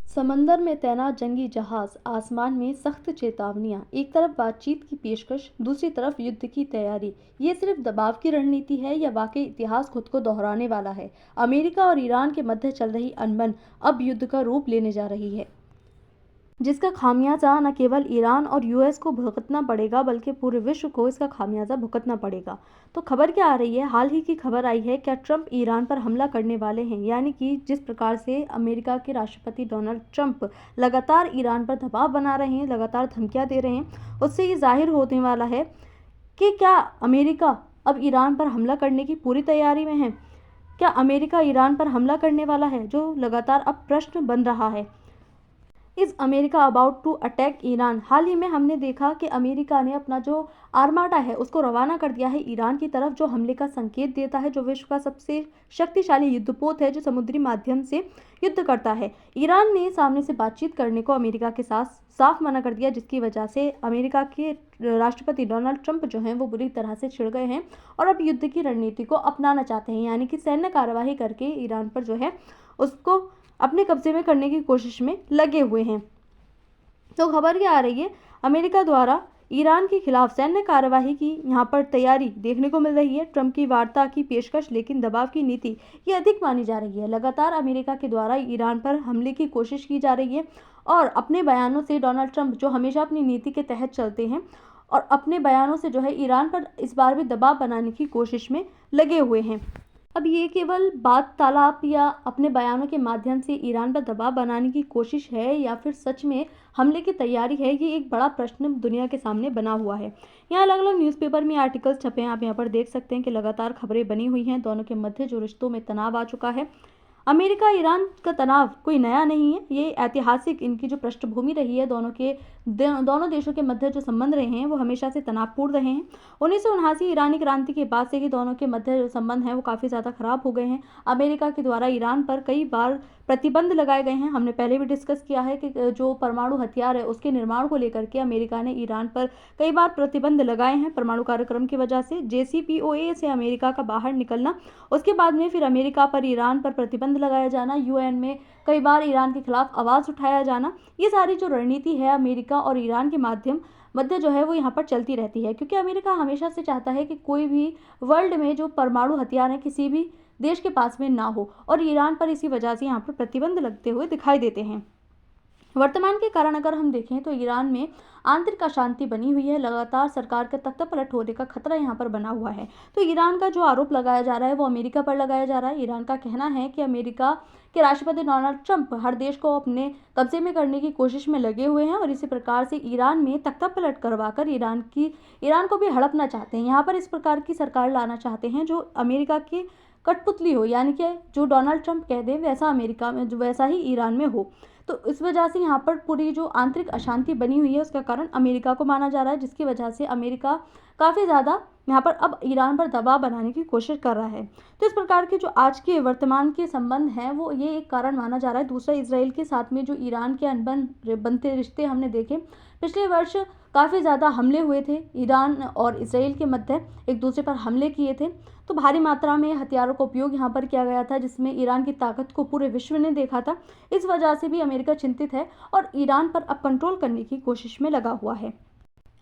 समंदर में तैनात जंगी जहाज, आसमान में सख्त चेतावनियां, एक तरफ बातचीत की पेशकश, दूसरी तरफ युद्ध की तैयारी। ये सिर्फ दबाव की रणनीति है या वाकई इतिहास खुद को दोहराने वाला है? अमेरिका और ईरान के मध्य चल रही अनबन अब युद्ध का रूप लेने जा रही है, जिसका खामियाजा न केवल ईरान और यूएस को भुगतना पड़ेगा बल्कि पूरे विश्व को इसका खामियाजा भुगतना पड़ेगा। तो खबर क्या आ रही है? हाल ही की खबर आई है, क्या ट्रंप ईरान पर हमला करने वाले हैं? यानी कि जिस प्रकार से अमेरिका के राष्ट्रपति डोनाल्ड ट्रंप लगातार ईरान पर दबाव बना रहे हैं, लगातार धमकियां दे रहे हैं, उससे ये जाहिर होने वाला है कि क्या अमेरिका अब ईरान पर हमला करने की पूरी तैयारी में है। क्या अमेरिका ईरान पर हमला करने वाला है, जो लगातार अब प्रश्न बन रहा है। Is America about to attack Iran? हाल ही में हमने देखा कि अमेरिका ने अपना जो आर्माडा है उसको रवाना कर दिया है ईरान की तरफ, जो हमले का संकेत देता है, जो विश्व का सबसे शक्तिशाली युद्धपोत है, जो समुद्री माध्यम से युद्ध करता है। ईरान ने सामने से बातचीत करने को अमेरिका के साथ साफ मना कर दिया, जिसकी वजह से अमेरिका के राष्ट्रपति डोनाल्ड ट्रंप जो हैं वो बुरी तरह से छिड़ गए हैं और अब युद्ध की रणनीति को अपनाना चाहते हैं, यानी कि सैन्य कार्यवाही करके ईरान पर जो है उसको अपने कब्जे में करने की कोशिश में लगे हुए हैं। तो खबर क्या आ रही है? अमेरिका द्वारा ईरान के खिलाफ सैन्य कार्यवाही की यहाँ पर तैयारी देखने को मिल रही है। ट्रंप की वार्ता की पेशकश, लेकिन दबाव की नीति ये अधिक मानी जा रही है। लगातार अमेरिका के द्वारा ईरान पर हमले की कोशिश की जा रही है और अपने बयानों से डोनाल्ड ट्रंप, जो हमेशा अपनी नीति के तहत चलते हैं, और अपने बयानों से जो है ईरान पर इस बार भी दबाव बनाने की कोशिश में लगे हुए हैं। अब ये केवल बात तालाब या अपने बयानों के माध्यम से ईरान पर दबाव बनाने की कोशिश है या फिर सच में हमले की तैयारी है, ये एक बड़ा प्रश्न दुनिया के सामने बना हुआ है। यहाँ अलग अलग न्यूज़पेपर में आर्टिकल्स छपे हैं, आप यहाँ पर देख सकते हैं कि लगातार खबरें बनी हुई हैं। दोनों के मध्य जो रिश्तों में तनाव आ चुका है। अमेरिका ईरान का तनाव कोई नया नहीं है, ये ऐतिहासिक इनकी जो पृष्ठभूमि रही है, दोनों देशों के मध्य जो संबंध रहे हैं वो हमेशा से तनावपूर्ण रहे हैं। 1979 ईरानी क्रांति के बाद से ही दोनों के मध्य जो संबंध हैं वो काफ़ी ज़्यादा खराब हो गए हैं। अमेरिका के द्वारा ईरान पर कई बार प्रतिबंध लगाए गए हैं। हमने पहले भी डिस्कस किया है कि जो परमाणु हथियार है उसके निर्माण को लेकर के अमेरिका ने ईरान पर कई बार प्रतिबंध लगाए हैं परमाणु कार्यक्रम की वजह से। JCPOA से अमेरिका का बाहर निकलना, उसके बाद में फिर अमेरिका पर ईरान पर प्रतिबंध लगाया जाना, UN में कई बार ईरान के खिलाफ आवाज़ उठाया जाना, ये सारी जो रणनीति है अमेरिका और ईरान के मध्य जो है वो यहाँ पर चलती रहती है, क्योंकि अमेरिका हमेशा से चाहता है कि कोई भी वर्ल्ड में जो परमाणु हथियार है किसी भी देश के पास में ना हो, और ईरान पर इसी वजह से यहाँ पर प्रतिबंध लगते हुए दिखाई देते हैं। वर्तमान के कारण अगर हम देखें तो ईरान में आंतरिक अशांति बनी हुई है। लगातार सरकार के तख्ता पलट होने का खतरा यहाँ पर बना हुआ है। तो ईरान का जो आरोप लगाया जा रहा है वो अमेरिका पर लगाया जा रहा है। ईरान का कहना है कि अमेरिका के राष्ट्रपति डोनाल्ड ट्रंप हर देश को अपने कब्जे में करने की कोशिश में लगे हुए हैं और इसी प्रकार से ईरान में तख्ता पलट करवाकर ईरान को भी हड़पना चाहते हैं। यहाँ पर इस प्रकार की सरकार लाना चाहते हैं जो अमेरिका की कठपुतली हो, यानी कि जो डोनाल्ड ट्रंप कह दे वैसा अमेरिका में, जो वैसा ही ईरान में हो। तो इस वजह से यहाँ पर पूरी जो आंतरिक अशांति बनी हुई है उसका कारण अमेरिका को माना जा रहा है, जिसकी वजह से अमेरिका काफ़ी ज़्यादा यहाँ पर अब ईरान पर दबाव बनाने की कोशिश कर रहा है। तो इस प्रकार के जो आज के वर्तमान के संबंध हैं वो ये एक कारण माना जा रहा है। दूसरा, इसराइल के साथ में जो ईरान के अनबन बनते रिश्ते हमने देखे। पिछले वर्ष काफ़ी ज़्यादा हमले हुए थे, ईरान और इसराइल के मध्य एक दूसरे पर हमले किए थे। तो भारी मात्रा में हथियारों का उपयोग यहाँ पर किया गया था, जिसमें ईरान की ताकत को पूरे विश्व ने देखा था। इस वजह से भी अमेरिका चिंतित है और ईरान पर अब कंट्रोल करने की कोशिश में लगा हुआ है।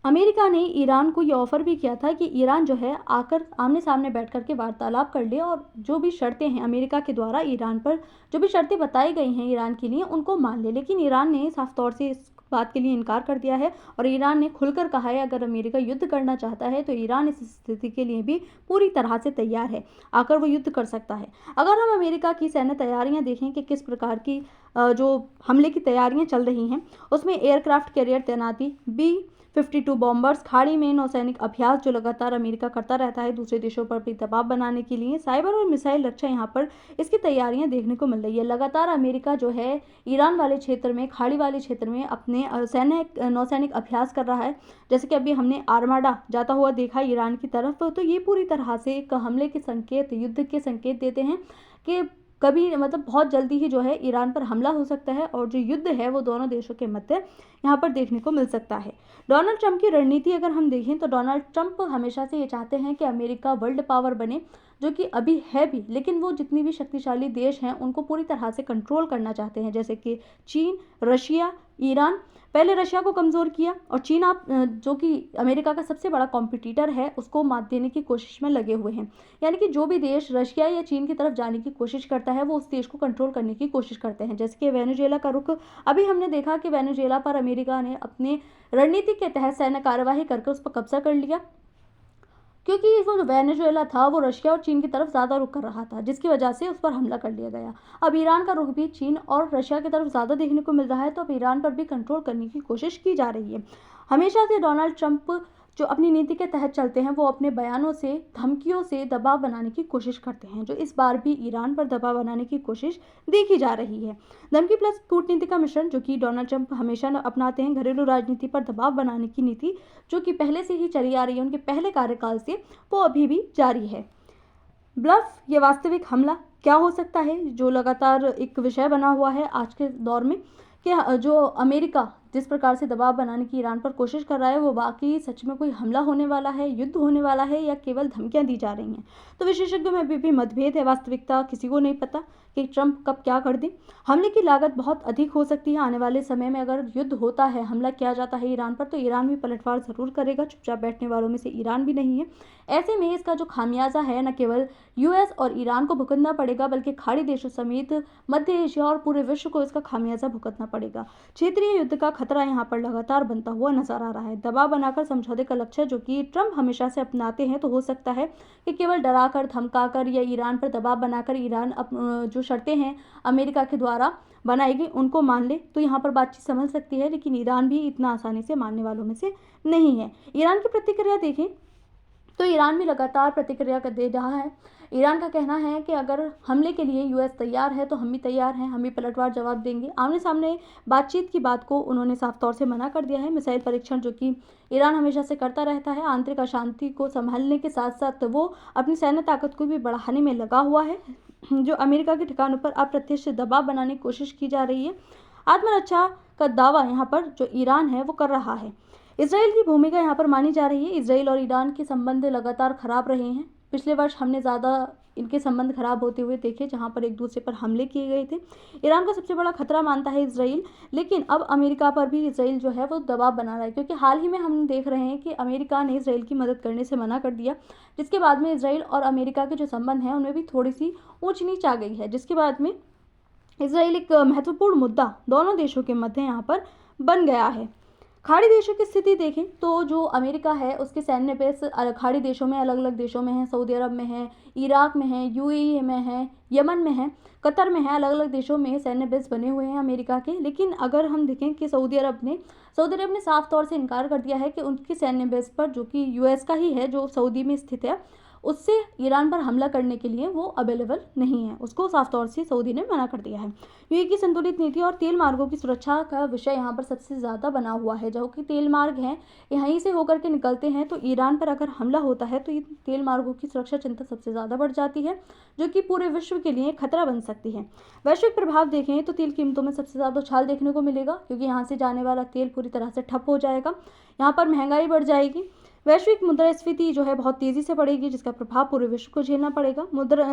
अमेरिका ने ईरान को ये ऑफर भी किया था कि ईरान जो है आकर आमने सामने बैठ कर के वार्तालाप कर ले और जो भी शर्तें हैं अमेरिका के द्वारा ईरान पर जो भी शर्तें बताई गई हैं ईरान के लिए उनको मान ले। लेकिन ईरान ने साफ तौर से इस बात के लिए इनकार कर दिया है और ईरान ने खुलकर कहा है अगर अमेरिका युद्ध करना चाहता है तो ईरान इस स्थिति के लिए भी पूरी तरह से तैयार है, आकर वो युद्ध कर सकता है। अगर हम अमेरिका की सैन्य तैयारियां देखें कि किस प्रकार की जो हमले की तैयारियां चल रही हैं, उसमें एयरक्राफ्ट कैरियर तैनाती, B-52 बॉम्बर्स, खाड़ी में नौसैनिक अभ्यास जो लगातार अमेरिका करता रहता है दूसरे देशों पर भी दबाव बनाने के लिए, साइबर और मिसाइल रक्षा, यहाँ पर इसकी तैयारियां देखने को मिल रही है। लगातार अमेरिका जो है ईरान वाले क्षेत्र में, खाड़ी वाले क्षेत्र में अपने नौसैनिक अभ्यास कर रहा है। जैसे कि अभी हमने आर्माडा जाता हुआ देखा ईरान की तरफ, तो ये पूरी तरह से एक हमले के संकेत, युद्ध के संकेत देते हैं कि कभी बहुत जल्दी ही जो है ईरान पर हमला हो सकता है और जो युद्ध है वो दोनों देशों के मध्य यहाँ पर देखने को मिल सकता है। डोनाल्ड ट्रंप की रणनीति अगर हम देखें तो डोनाल्ड ट्रंप हमेशा से ये चाहते हैं कि अमेरिका वर्ल्ड पावर बने, जो कि अभी है भी, लेकिन वो जितनी भी शक्तिशाली देश हैं उनको पूरी तरह से कंट्रोल करना चाहते हैं, जैसे कि चीन, रशिया, ईरान। पहले रशिया को कमज़ोर किया और चीन आप जो कि अमेरिका का सबसे बड़ा कॉम्पिटिटर है उसको मात देने की कोशिश में लगे हुए हैं। यानी कि जो भी देश रशिया या चीन की तरफ जाने की कोशिश करता है वो उस देश को कंट्रोल करने की कोशिश करते हैं। जैसे कि वेनेजुएला का रुख अभी हमने देखा कि वेनेजुएला पर अमेरिका ने अपने रणनीति के तहत सैन्य कार्यवाही करके उस पर कब्जा कर लिया, क्योंकि वो जो वेनेजुएला था वो रशिया और चीन की तरफ ज़्यादा रुख कर रहा था, जिसकी वजह से उस पर हमला कर लिया गया। अब ईरान का रुख भी चीन और रशिया की तरफ ज़्यादा देखने को मिल रहा है, तो अब ईरान पर भी कंट्रोल करने की कोशिश की जा रही है। हमेशा से डोनाल्ड ट्रंप जो अपनी नीति के तहत चलते हैं वो अपने बयानों से, धमकियों से दबाव बनाने की कोशिश करते हैं, जो इस बार भी ईरान पर दबाव बनाने की कोशिश देखी जा रही है। धमकी प्लस कूटनीति का मिश्रण जो कि डोनाल्ड ट्रंप हमेशा अपनाते हैं। घरेलू राजनीति पर दबाव बनाने की नीति जो कि पहले से ही चली आ रही है उनके पहले कार्यकाल से, वो अभी भी जारी है। ब्लफ या वास्तविक हमला क्या हो सकता है, जो लगातार एक विषय बना हुआ है आज के दौर में, कि जो अमेरिका जिस प्रकार से दबाव बनाने की ईरान पर कोशिश कर रहा है वो वाकई सच में कोई हमला होने वाला है, युद्ध होने वाला है, या केवल धमकियां दी जा रही हैं। तो विशेषज्ञों में अभी भी मतभेद है। वास्तविकता किसी को नहीं पता कि ट्रंप कब क्या कर दें। हमले की लागत बहुत अधिक हो सकती है। आने वाले समय में अगर युद्ध होता है, हमला किया जाता है ईरान पर, तो ईरान भी पलटवार ज़रूर करेगा। चुपचाप बैठने वालों में से ईरान भी नहीं है। ऐसे में इसका जो खामियाजा है न केवल यूएस और ईरान को भुगतना पड़ेगा, बल्कि खाड़ी देशों समेत मध्य एशिया और पूरे विश्व को इसका खामियाजा भुगतना पड़ेगा। क्षेत्रीय युद्ध का खतरा यहाँ पर लगातार बनता हुआ नजर आ रहा है। दबाव बनाकर समझौते का लक्ष्य जो कि ट्रंप हमेशा से अपनाते हैं, तो हो सकता है कि केवल डराकर, धमकाकर या ईरान पर दबाव बनाकर ईरान जो शर्तें हैं अमेरिका के द्वारा बनाई गई उनको मान ले, तो यहाँ पर बातचीत समझ सकती है। लेकिन ईरान भी इतना आसानी से मानने वालों में से नहीं है। ईरान की प्रतिक्रिया देखें तो ईरान भी लगातार प्रतिक्रिया दे रहा है। ईरान का कहना है कि अगर हमले के लिए यूएस तैयार है तो हम भी तैयार हैं, हम भी पलटवार जवाब देंगे। आमने सामने बातचीत की बात को उन्होंने साफ तौर से मना कर दिया है। मिसाइल परीक्षण जो कि ईरान हमेशा से करता रहता है, आंतरिक अशांति को संभालने के साथ साथ वो अपनी सैन्य ताकत को भी बढ़ाने में लगा हुआ है। जो अमेरिका के ठिकानों पर अप्रत्यक्ष दबाव बनाने की कोशिश की जा रही है। आत्मरक्षा का दावा यहाँ पर जो ईरान है वो कर रहा है। इसराइल की भूमिका यहाँ पर मानी जा रही है। इसराइल और ईरान के संबंध लगातार खराब रहे हैं। पिछले वर्ष हमने ज़्यादा इनके संबंध खराब होते हुए देखे, जहाँ पर एक दूसरे पर हमले किए गए थे। ईरान का सबसे बड़ा खतरा मानता है इसराइल, लेकिन अब अमेरिका पर भी इसराइल जो है वो दबाव बना रहा है, क्योंकि हाल ही में हम देख रहे हैं कि अमेरिका ने इसराइल की मदद करने से मना कर दिया, जिसके बाद में इसराइल और अमेरिका के जो संबंध हैं उनमें भी थोड़ी सी ऊंच नीच आ गई है, जिसके बाद में इसराइल एक महत्वपूर्ण मुद्दा दोनों देशों के मध्य यहाँ पर बन गया है। खाड़ी देशों की स्थिति देखें तो जो अमेरिका है उसके सैन्य बेस खाड़ी देशों में, अलग अलग देशों में है। सऊदी अरब में है, इराक में है, यूएई में है, यमन में है, कतर में है। अलग अलग देशों में सैन्य बेस बने हुए हैं अमेरिका के। लेकिन अगर हम देखें कि सऊदी अरब ने साफ तौर से इनकार कर दिया है कि उनकी सैन्य बेस पर, जो कि यूएस का ही है, जो सऊदी में स्थित है, उससे ईरान पर हमला करने के लिए वो अवेलेबल नहीं है। उसको साफ तौर से सऊदी ने मना कर दिया है। यूएई की संतुलित नीति और तेल मार्गों की सुरक्षा का विषय यहाँ पर सबसे ज़्यादा बना हुआ है। जो कि तेल मार्ग हैं यहीं से होकर के निकलते हैं, तो ईरान पर अगर हमला होता है तो ये तेल मार्गों की सुरक्षा चिंता सबसे ज़्यादा बढ़ जाती है, जो कि पूरे विश्व के लिए खतरा बन सकती है। वैश्विक प्रभाव देखें तो तेल कीमतों में सबसे ज़्यादा उछाल देखने को मिलेगा, क्योंकि यहाँ से जाने वाला तेल पूरी तरह से ठप हो जाएगा। यहाँ पर महंगाई बढ़ जाएगी। वैश्विक मुद्रास्फीति जो है बहुत तेज़ी से बढ़ेगी, जिसका प्रभाव पूरे विश्व को झेलना पड़ेगा।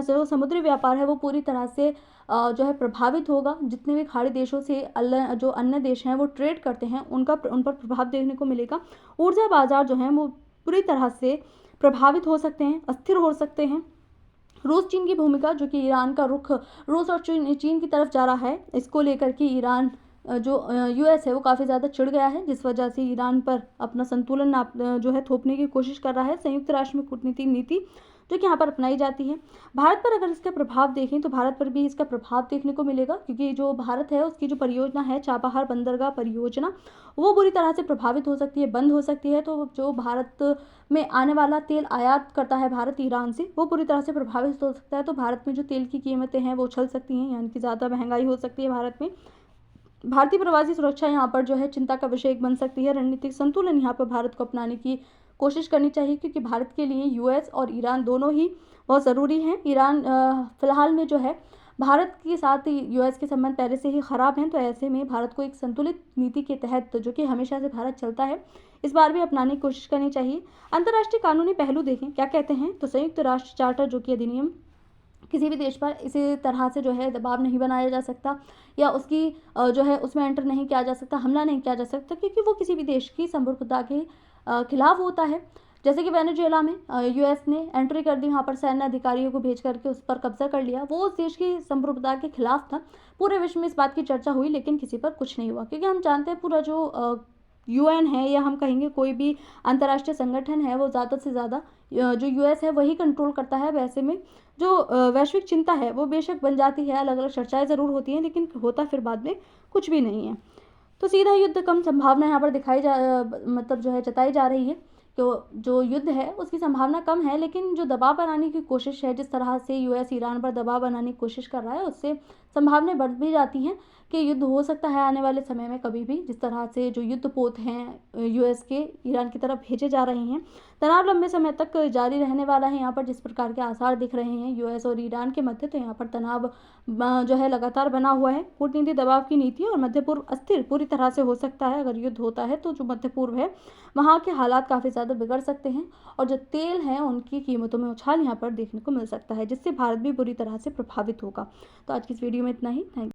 जो समुद्री व्यापार है वो पूरी तरह से जो है प्रभावित होगा। जितने भी खाड़ी देशों से जो अन्य देश हैं वो ट्रेड करते हैं उन पर प्रभाव देखने को मिलेगा। ऊर्जा बाजार जो हैं वो पूरी तरह से प्रभावित हो सकते हैं, अस्थिर हो सकते हैं। रूस चीन की भूमिका, जो कि ईरान का रुख रूस और चीन की तरफ जा रहा है, इसको लेकर के ईरान जो यूएस है वो काफ़ी ज़्यादा चिढ़ गया है, जिस वजह से ईरान पर अपना संतुलन जो है थोपने की कोशिश कर रहा है। संयुक्त राष्ट्र में कूटनीतिक नीति जो कि यहाँ पर अपनाई जाती है। भारत पर अगर इसका प्रभाव देखें तो भारत पर भी इसका प्रभाव देखने को मिलेगा, क्योंकि जो भारत है उसकी जो परियोजना है चाबहार बंदरगाह परियोजना, वो बुरी तरह से प्रभावित हो सकती है, बंद हो सकती है। तो जो भारत में आने वाला तेल आयात करता है भारत ईरान से, वो पूरी तरह से प्रभावित हो सकता है। तो भारत में जो तेल की कीमतें हैं वो उछल सकती हैं, यानी कि ज़्यादा महंगाई हो सकती है भारत में। भारतीय प्रवासी सुरक्षा यहाँ पर जो है चिंता का विषय बन सकती है। रणनीतिक संतुलन यहाँ पर भारत को अपनाने की कोशिश करनी चाहिए, क्योंकि भारत के लिए यूएस और ईरान दोनों ही बहुत ज़रूरी हैं। ईरान फिलहाल में जो है भारत के साथ यूएस के संबंध पहले से ही खराब हैं, तो ऐसे में भारत को एक संतुलित नीति के तहत, जो कि हमेशा से भारत चलता है, इस बार भी अपनाने की कोशिश करनी चाहिए। अंतर्राष्ट्रीय कानूनी पहलू देखें क्या कहते हैं, तो संयुक्त राष्ट्र चार्टर जो कि अधिनियम, किसी भी देश पर इसी तरह से जो है दबाव नहीं बनाया जा सकता या उसकी जो है उसमें एंटर नहीं किया जा सकता, हमला नहीं किया जा सकता, क्योंकि वो किसी भी देश की संप्रभुता के खिलाफ होता है। जैसे कि वेनेजुएला में यूएस ने एंट्री कर दी, वहाँ पर सैन्य अधिकारियों को भेज करके उस पर कब्जा कर लिया, वो उस देश की संप्रभुता के खिलाफ था। पूरे विश्व में इस बात की चर्चा हुई लेकिन किसी पर कुछ नहीं हुआ, क्योंकि हम जानते हैं पूरा जो यूएन है या हम कहेंगे कोई भी अंतर्राष्ट्रीय संगठन है वो ज़्यादा से ज़्यादा जो यूएस है वही कंट्रोल करता है। वैसे में जो वैश्विक चिंता है वो बेशक बन जाती है, अलग अलग चर्चाएं ज़रूर होती हैं, लेकिन होता फिर बाद में कुछ भी नहीं है। तो सीधा युद्ध कम संभावना यहाँ पर मतलब जो है जताई जा रही है। तो जो युद्ध है उसकी संभावना कम है, लेकिन जो दबाव बनाने की कोशिश है, जिस तरह से यूएस ईरान पर दबाव बनाने की कोशिश कर रहा है, उससे संभावनाएं बढ़ भी जाती हैं कि युद्ध हो सकता है आने वाले समय में कभी भी। जिस तरह से जो युद्धपोत हैं यूएस के ईरान की तरफ भेजे जा रहे हैं, तनाव लंबे समय तक जारी रहने वाला है। यहाँ पर जिस प्रकार के आसार दिख रहे हैं यूएस और ईरान के मध्य, तो यहाँ पर तनाव जो है लगातार बना हुआ है। कूटनीति दबाव की नीति और मध्य पूर्व अस्थिर पूरी तरह से हो सकता है। अगर युद्ध होता है तो जो मध्य पूर्व है वहाँ के हालात काफ़ी ज़्यादा बिगड़ सकते हैं और जो तेल हैं उनकी कीमतों में उछाल यहाँ पर देखने को मिल सकता है, जिससे भारत भी बुरी तरह से प्रभावित होगा। तो आज की इस वीडियो में इतना ही। Thank you.